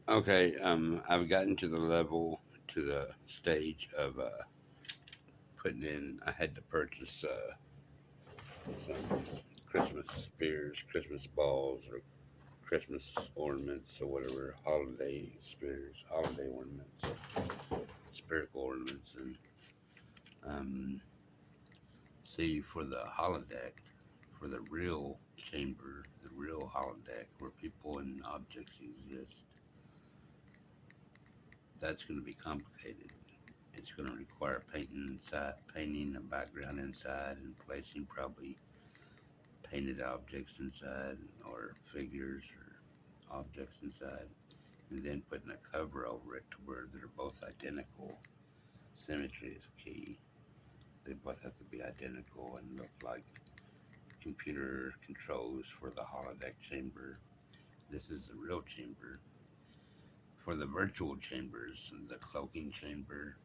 Okay, I've gotten to the stage of putting in. I had to purchase some Christmas spears, Christmas balls, or Christmas ornaments, or whatever, holiday spears, holiday ornaments, spherical ornaments, and um, see for the holodeck, for the real chamber, the real holodeck where people and objects exist. That's going to be complicated. It's going to require painting a background inside, and placing probably painted objects inside, or figures or objects inside, and then putting a cover over it to where they're both identical. Symmetry is key. They both have to be identical and look like computer controls for the holodeck chamber. This is the real chamber. For the virtual chambers, the cloaking chamber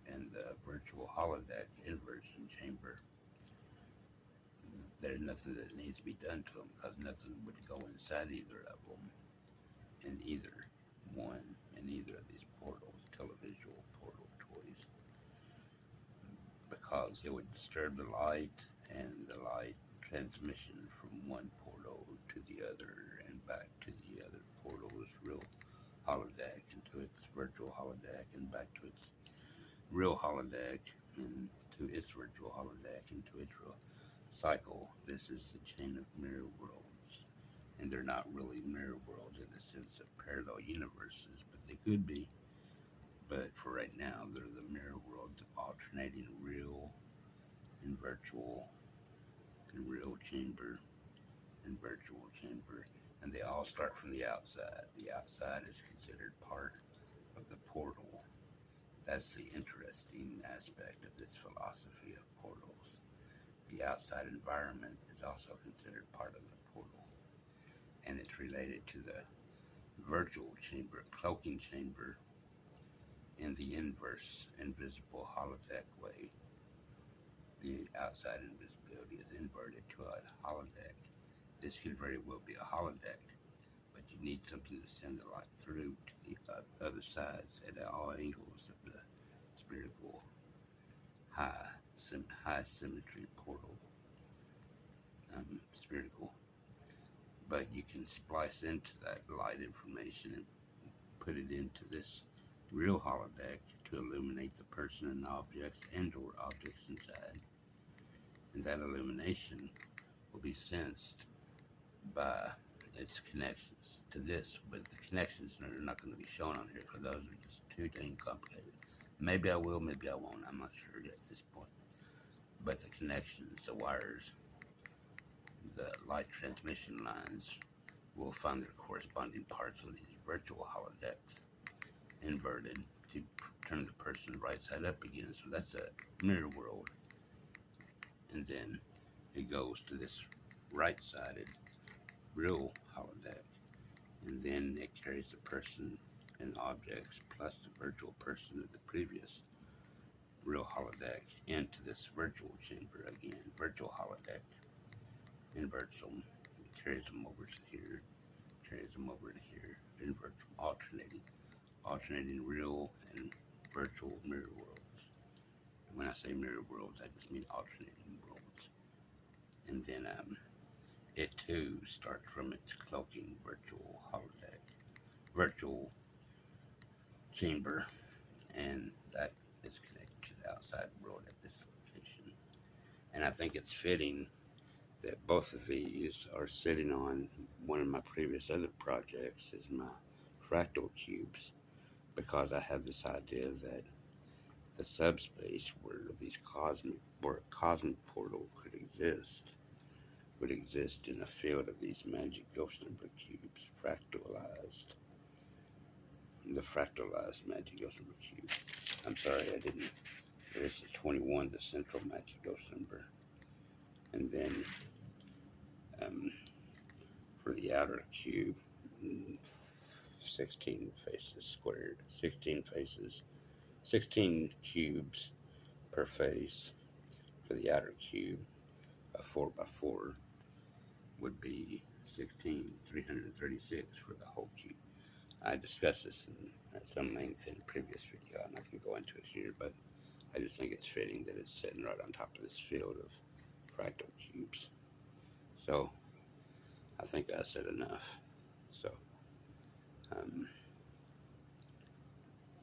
and the virtual holodeck inversion chamber, there's nothing that needs to be done to them because nothing would go inside either of them in either one, in either of these portals, televisual portal toys, because it would disturb the light and the light transmission from one portal to the other and back to the other portal's real holodeck into its virtual holodeck and back to its real holodeck and to its virtual holodeck into its real cycle. This is the chain of mirror worlds, and they're not really mirror worlds in the sense of parallel universes, but they could be. But for right now, they're the mirror worlds of alternating real and virtual, and real chamber and virtual chamber, and they all start from the outside. The outside is considered part of the portal. That's the interesting aspect of this philosophy of portals. The outside environment is also considered part of the portal, and it's related to the virtual chamber, cloaking chamber, in the inverse invisible holodeck way. The outside invisibility is inverted to a holodeck. This could very well be a holodeck, but you need something to send the light through to the other sides at all angles of the spherical high symmetry portal. Spherical. But you can splice into that light information and put it into this real holodeck to illuminate the person and objects and or objects inside. And that illumination will be sensed by its connections to this, but the connections are not going to be shown on here because those are just too dang complicated. Maybe I will, maybe I won't, I'm not sure at this point. But the connections, the wires, the light transmission lines will find their corresponding parts on these virtual holodecks inverted to turn the person right side up again. So that's a mirror world. And then it goes to this right-sided real holodeck, and then it carries the person and objects plus the virtual person of the previous real holodeck into this virtual chamber again. Virtual holodeck inverts them, carries them over to here, carries them over to here, inverts them, alternating real and virtual mirror worlds. And when I say mirror worlds, I just mean alternating worlds. And then it too starts from its cloaking virtual holodeck, virtual chamber, and that is connected to the outside world at this location. And I think it's fitting that both of these are sitting on one of my previous other projects is my fractal cubes, because I have this idea that the subspace where a cosmic portal could exist would exist in a field of these magic ghost number cubes, fractalized. The fractalized magic ghost number cube. I'm sorry, I didn't. There's the 21, the central magic ghost number. And then for the outer cube, 16 faces squared, 16 faces, 16 cubes per face. For the outer cube, a 4x4 would be 16, 336 for the whole cube. I discussed this at some length in a previous video. I'm not going to go into it here, but I just think it's fitting that it's sitting right on top of this field of fractal cubes. So I think I said enough. So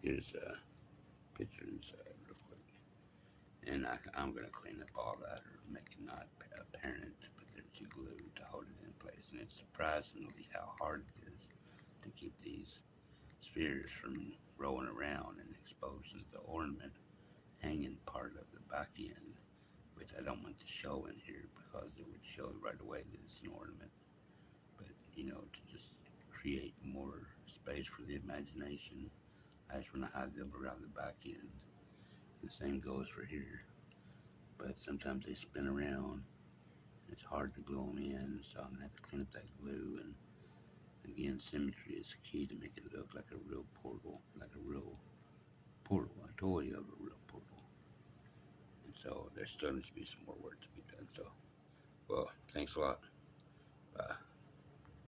here's a picture inside real quick. And I'm going to clean up all that or make it not apparent, but there's your glue to hold it in place. And it's surprisingly how hard it is to keep these spheres from rolling around and exposing the ornament hanging part of the back end, which I don't want to show in here because it would show right away that it's an ornament. But, you know, to just create more space for the imagination, I just want to hide them around the back end. The same goes for here. But sometimes they spin around. It's hard to glue them in, so I'm going to have to clean up that glue. And again, symmetry is key to make it look like a real portal, like a real portal, a toy of a real portal. And so there still needs to be some more work to be done. So, well, thanks a lot. Bye.